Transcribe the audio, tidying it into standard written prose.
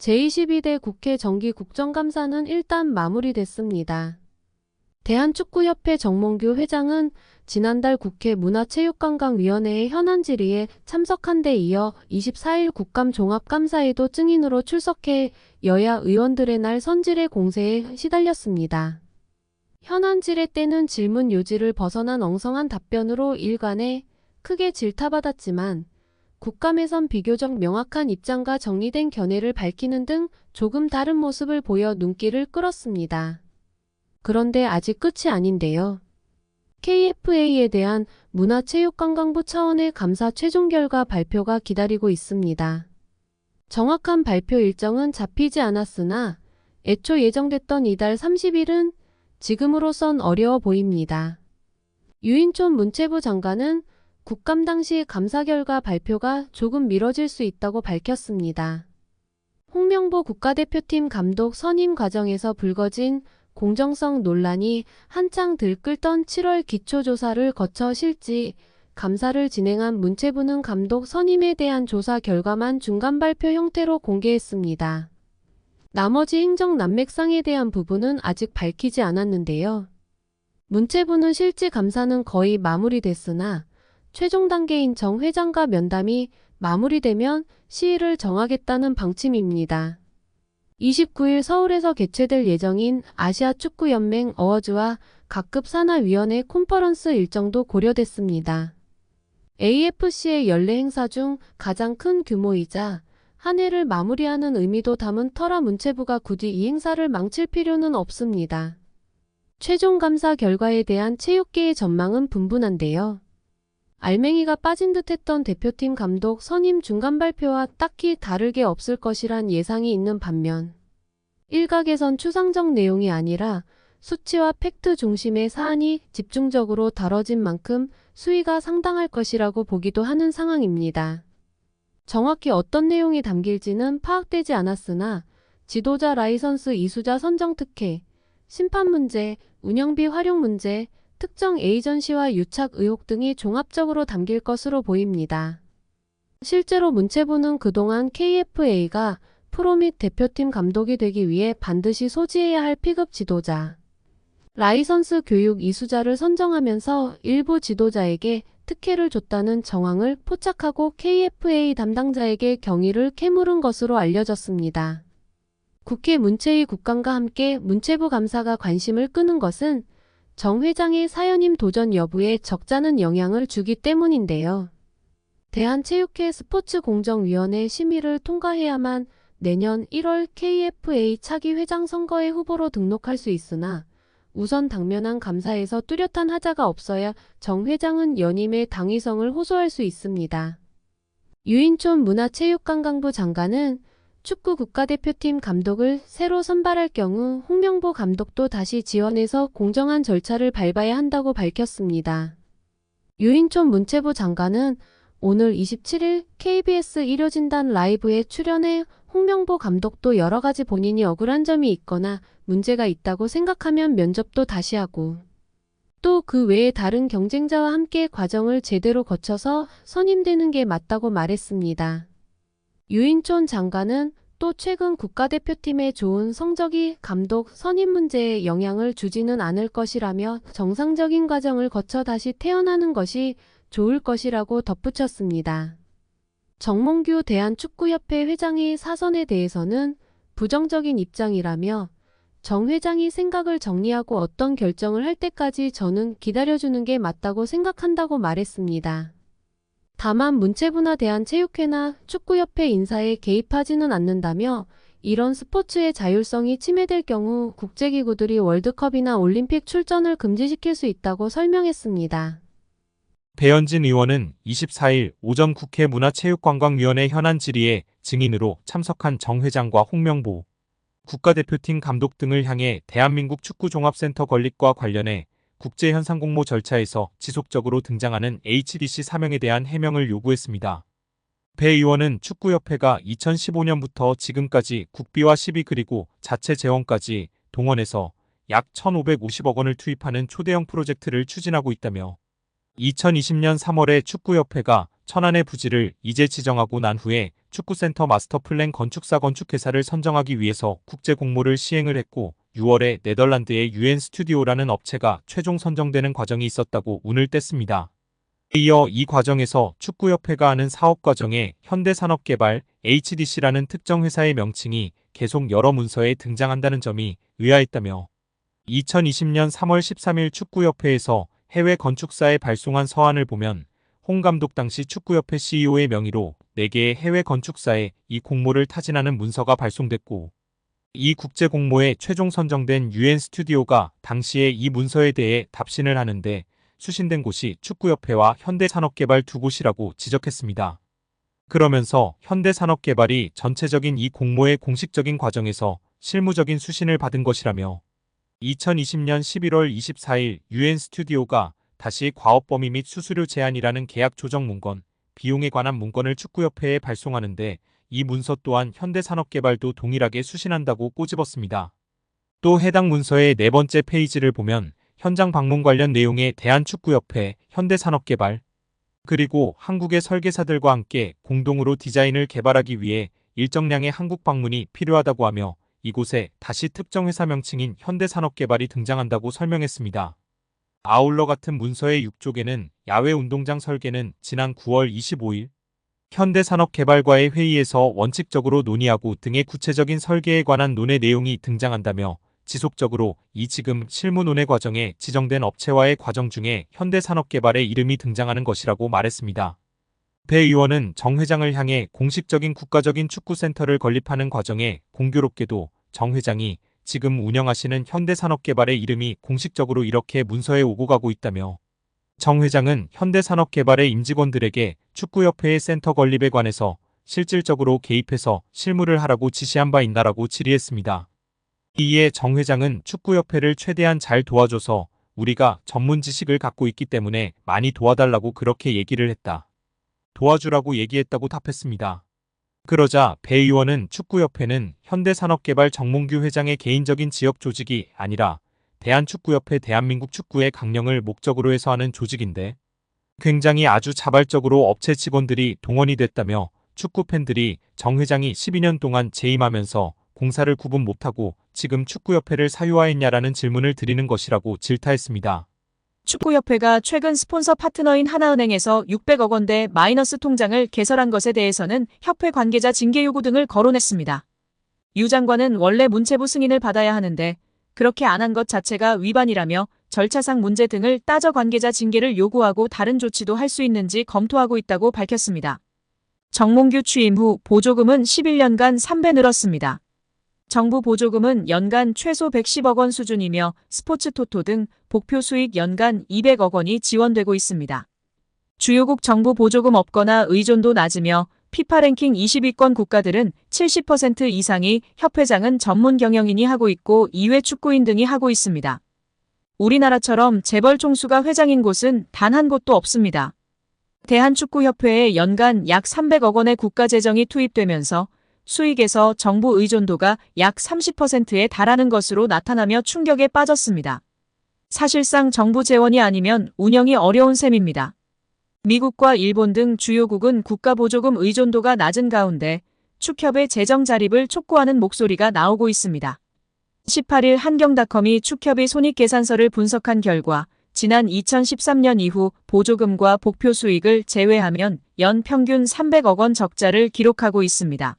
제22대 국회 정기 국정감사는 일단 마무리됐습니다. 대한축구협회 정몽규 회장은 지난달 국회 문화체육관광위원회의 현안 질의에 참석한 데 이어 24일 국감 종합감사에도 증인으로 출석해 여야 의원들의 날 선질의 공세에 시달렸습니다. 현안 질의 때는 질문 요지를 벗어난 엉성한 답변으로 일간에 크게 질타받았지만 국감에선 비교적 명확한 입장과 정리된 견해를 밝히는 등 조금 다른 모습을 보여 눈길을 끌었습니다. 그런데 아직 끝이 아닌데요. KFA에 대한 문화체육관광부 차원의 감사 최종 결과 발표가 기다리고 있습니다. 정확한 발표 일정은 잡히지 않았으나 애초 예정됐던 이달 30일은 지금으로선 어려워 보입니다. 유인촌 문체부 장관은 국감 당시 감사 결과 발표가 조금 미뤄질 수 있다고 밝혔습니다. 홍명보 국가대표팀 감독 선임 과정에서 불거진 공정성 논란이 한창 들끓던 7월 기초조사를 거쳐 실지 감사를 진행한 문체부는 감독 선임에 대한 조사 결과만 중간 발표 형태로 공개했습니다. 나머지 행정 난맥상에 대한 부분은 아직 밝히지 않았는데요. 문체부는 실지 감사는 거의 마무리됐으나 최종 단계인 정 회장과 면담이 마무리되면 시일을 정하겠다는 방침입니다. 29일 서울에서 개최될 예정인 아시아축구연맹 어워즈와 각급 산하위원회 컨퍼런스 일정도 고려됐습니다. AFC의 연례 행사 중 가장 큰 규모이자 한 해를 마무리하는 의미도 담은 터라 문체부가 굳이 이 행사를 망칠 필요는 없습니다. 최종 감사 결과에 대한 체육계의 전망은 분분한데요. 알맹이가 빠진 듯했던 대표팀 감독 선임 중간 발표와 딱히 다를 게 없을 것이란 예상이 있는 반면 일각에선 추상적 내용이 아니라 수치와 팩트 중심의 사안이 집중적으로 다뤄진 만큼 수위가 상당할 것이라고 보기도 하는 상황입니다. 정확히 어떤 내용이 담길지는 파악되지 않았으나 지도자 라이선스 이수자 선정 특혜, 심판 문제, 운영비 활용 문제, 특정 에이전시와 유착 의혹 등이 종합적으로 담길 것으로 보입니다. 실제로 문체부는 그동안 KFA가 프로 및 대표팀 감독이 되기 위해 반드시 소지해야 할 P급 지도자, 라이선스 교육 이수자를 선정하면서 일부 지도자에게 특혜를 줬다는 정황을 포착하고 KFA 담당자에게 경위를 캐물은 것으로 알려졌습니다. 국회 문체위 국감과 함께 문체부 감사가 관심을 끄는 것은 정 회장의 사연임 도전 여부에 적잖은 영향을 주기 때문인데요. 대한체육회 스포츠공정위원회 심의를 통과해야만 내년 1월 KFA 차기 회장 선거에 후보로 등록할 수 있으나 우선 당면한 감사에서 뚜렷한 하자가 없어야 정 회장은 연임의 당위성을 호소할 수 있습니다. 유인촌 문화체육관광부 장관은 축구 국가대표팀 감독을 새로 선발할 경우 홍명보 감독도 다시 지원해서 공정한 절차를 밟아야 한다고 밝혔습니다. 유인촌 문체부 장관은 오늘 27일 KBS 일요진단 라이브에 출연해 홍명보 감독도 여러 가지 본인이 억울한 점이 있거나 문제가 있다고 생각하면 면접도 다시 하고 또 그 외에 다른 경쟁자와 함께 과정을 제대로 거쳐서 선임되는 게 맞다고 말했습니다. 유인촌 장관은 또 최근 국가대표팀의 좋은 성적이 감독 선임 문제에 영향을 주지는 않을 것이라며 정상적인 과정을 거쳐 다시 태어나는 것이 좋을 것이라고 덧붙였습니다. 정몽규 대한축구협회 회장의 사선에 대해서는 부정적인 입장이라며 정 회장이 생각을 정리하고 어떤 결정을 할 때까지 저는 기다려주는 게 맞다고 생각한다고 말했습니다. 다만 문체부나 대한체육회나 축구협회 인사에 개입하지는 않는다며 이런 스포츠의 자율성이 침해될 경우 국제기구들이 월드컵이나 올림픽 출전을 금지시킬 수 있다고 설명했습니다. 배현진 의원은 24일 오전 국회 문화체육관광위원회 현안 질의에 증인으로 참석한 정 회장과 홍명보 국가대표팀 감독 등을 향해 대한민국 축구종합센터 건립과 관련해 국제현상공모 절차에서 지속적으로 등장하는 HDC 사명에 대한 해명을 요구했습니다. 배 의원은 축구협회가 2015년부터 지금까지 국비와 시비 그리고 자체 재원까지 동원해서 약 1,550억 원을 투입하는 초대형 프로젝트를 추진하고 있다며 2020년 3월에 축구협회가 천안의 부지를 이제 지정하고 난 후에 축구센터 마스터플랜 건축사 건축회사를 선정하기 위해서 국제 공모를 시행을 했고 6월에 네덜란드의 UN 스튜디오라는 업체가 최종 선정되는 과정이 있었다고 운을 뗐습니다. 이어 이 과정에서 축구협회가 하는 사업 과정에 현대산업개발 HDC라는 특정 회사의 명칭이 계속 여러 문서에 등장한다는 점이 의아했다며 2020년 3월 13일 축구협회에서 해외 건축사에 발송한 서한을 보면 홍 감독 당시 축구협회 CEO의 명의로 4개의 해외 건축사에 이 공모를 타진하는 문서가 발송됐고 이 국제 공모에 최종 선정된 UN 스튜디오가 당시에 이 문서에 대해 답신을 하는데 수신된 곳이 축구협회와 현대산업개발 두 곳이라고 지적했습니다. 그러면서 현대산업개발이 전체적인 이 공모의 공식적인 과정에서 실무적인 수신을 받은 것이라며 2020년 11월 24일 UN 스튜디오가 다시 과업범위 및 수수료 제한이라는 계약 조정 문건, 비용에 관한 문건을 축구협회에 발송하는데 이 문서 또한 현대산업개발도 동일하게 수신한다고 꼬집었습니다. 또 해당 문서의 4번째 페이지를 보면 현장 방문 관련 내용에 대한축구협회, 현대산업개발, 그리고 한국의 설계사들과 함께 공동으로 디자인을 개발하기 위해 일정량의 한국 방문이 필요하다고 하며 이곳에 다시 특정 회사 명칭인 현대산업개발이 등장한다고 설명했습니다. 아울러 같은 문서의 6쪽에는 야외 운동장 설계는 지난 9월 25일 현대산업개발과의 회의에서 원칙적으로 논의하고 등의 구체적인 설계에 관한 논의 내용이 등장한다며 지속적으로 이 지금 실무 논의 과정에 지정된 업체와의 과정 중에 현대산업개발의 이름이 등장하는 것이라고 말했습니다. 배 의원은 정 회장을 향해 공식적인 국가적인 축구센터를 건립하는 과정에 공교롭게도 정 회장이 지금 운영하시는 현대산업개발의 이름이 공식적으로 이렇게 문서에 오고 가고 있다며 정 회장은 현대산업개발의 임직원들에게 축구협회의 센터 건립에 관해서 실질적으로 개입해서 실무를 하라고 지시한 바 있나라고 질의했습니다. 이에 정 회장은 축구협회를 최대한 잘 도와줘서 우리가 전문 지식을 갖고 있기 때문에 많이 도와달라고 그렇게 얘기를 했다. 도와주라고 얘기했다고 답했습니다. 그러자 배 의원은 축구협회는 현대산업개발 정몽규 회장의 개인적인 지역 조직이 아니라 대한축구협회 대한민국 축구의 강령을 목적으로 해서 하는 조직인데 굉장히 아주 자발적으로 업체 직원들이 동원이 됐다며 축구 팬들이 정 회장이 12년 동안 재임하면서 공사를 구분 못하고 지금 축구협회를 사유화했냐라는 질문을 드리는 것이라고 질타했습니다. 축구협회가 최근 스폰서 파트너인 하나은행에서 600억 원대 마이너스 통장을 개설한 것에 대해서는 협회 관계자 징계 요구 등을 거론했습니다. 유 장관은 원래 문체부 승인을 받아야 하는데 그렇게 안 한 것 자체가 위반이라며 절차상 문제 등을 따져 관계자 징계를 요구하고 다른 조치도 할 수 있는지 검토하고 있다고 밝혔습니다. 정몽규 취임 후 보조금은 11년간 3배 늘었습니다. 정부 보조금은 연간 최소 110억 원 수준이며 스포츠 토토 등 복표 수익 연간 200억 원이 지원되고 있습니다. 주요국 정부 보조금 없거나 의존도 낮으며 피파 랭킹 20위권 국가들은 70% 이상이 협회장은 전문 경영인이 하고 있고 이외 축구인 등이 하고 있습니다. 우리나라처럼 재벌 총수가 회장인 곳은 단 한 곳도 없습니다. 대한축구협회에 연간 약 300억 원의 국가 재정이 투입되면서 수익에서 정부 의존도가 약 30%에 달하는 것으로 나타나며 충격에 빠졌습니다. 사실상 정부 재원이 아니면 운영이 어려운 셈입니다. 미국과 일본 등 주요국은 국가 보조금 의존도가 낮은 가운데 축협의 재정 자립을 촉구하는 목소리가 나오고 있습니다. 18일 한경닷컴이 축협의 손익계산서를 분석한 결과 지난 2013년 이후 보조금과 복표 수익을 제외하면 연 평균 300억 원 적자를 기록하고 있습니다.